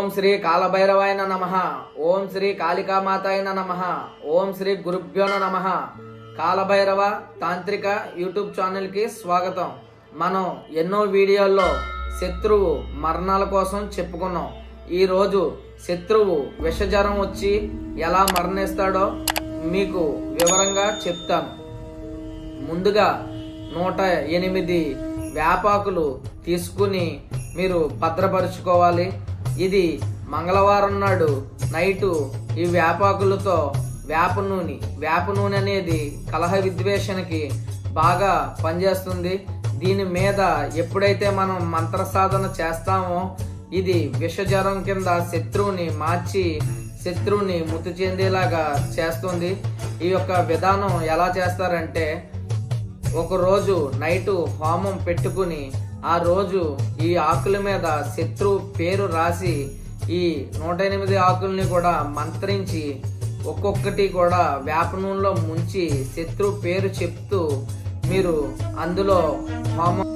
ఓం శ్రీ కాలభైరవాయ నమః. ఓం శ్రీ కాళికామాతాయ నమః. ఓం శ్రీ గురుభ్యో నమః. కాలభైరవ తాంత్రిక యూట్యూబ్ ఛానల్కి స్వాగతం. మనం ఎన్నో వీడియోల్లో శత్రువు మరణాల కోసం చెప్పుకున్నాం. ఈరోజు శత్రువు విషజ్వరం వచ్చి ఎలా మరణిస్తాడో మీకు వివరంగా చెప్తాను. ముందుగా 108 వేపాకులు తీసుకుని మీరు భద్రపరుచుకోవాలి. ఇది మంగళవారం నాడు నైటు ఈ వేపాకులతో వేప నూనె అనేది కలహ విద్వేషణకి బాగా పనిచేస్తుంది. దీని మీద ఎప్పుడైతే మనం మంత్ర సాధన చేస్తామో ఇది విషజ్వరం కింద శత్రువుని మార్చి శత్రువుని మృతి చెందేలాగా చేస్తుంది. ఈ యొక్క విధానం ఎలా చేస్తారంటే, ఒకరోజు నైటు హోమం పెట్టుకుని ఆ రోజు ఈ ఆకుల మీద శత్రువు పేరు రాసి ఈ 108 ఆకుల్ని కూడా మంత్రించి ఒక్కొక్కటి కూడా వేప నూనెలో ముంచి శత్రువు పేరు చెప్తూ మీరు అందులో హోమం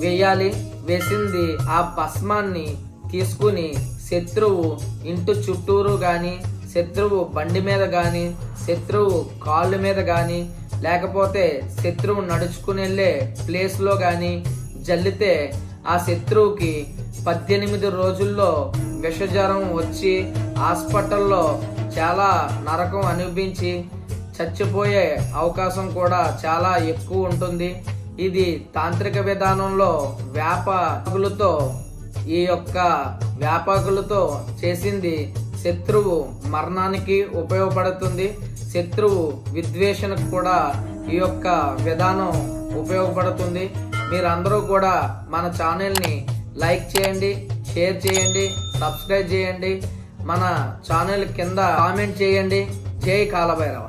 వేయాలి. వేసింది ఆ భస్మాన్ని తీసుకుని శత్రువు ఇంటి చుట్టూరు కానీ, శత్రువు బండి మీద కానీ, శత్రువు కాళ్ళ మీద కానీ, లేకపోతే శత్రువు నడుచుకుని వెళ్ళే ప్లేస్లో కానీ జల్లితే ఆ శత్రువుకి 18 రోజుల్లో విషజ్వరం వచ్చి హాస్పిటల్లో చాలా నరకం అనిపించి చచ్చిపోయే అవకాశం కూడా చాలా ఎక్కువ ఉంటుంది. ఇది తాంత్రిక విధానంలో వేపాకులతో ఈ యొక్క వేపాకులతో చేసింది శత్రువు మరణానికి ఉపయోగపడుతుంది. శత్రువు విద్వేషణకు కూడా ఈ యొక్క విధానం ఉపయోగపడుతుంది. మీరందరూ కూడా మన ఛానల్ని లైక్ చేయండి, షేర్ చేయండి, సబ్స్క్రైబ్ చేయండి. మన ఛానల్ కింద కామెంట్ చేయండి. జై కాలభైరవ.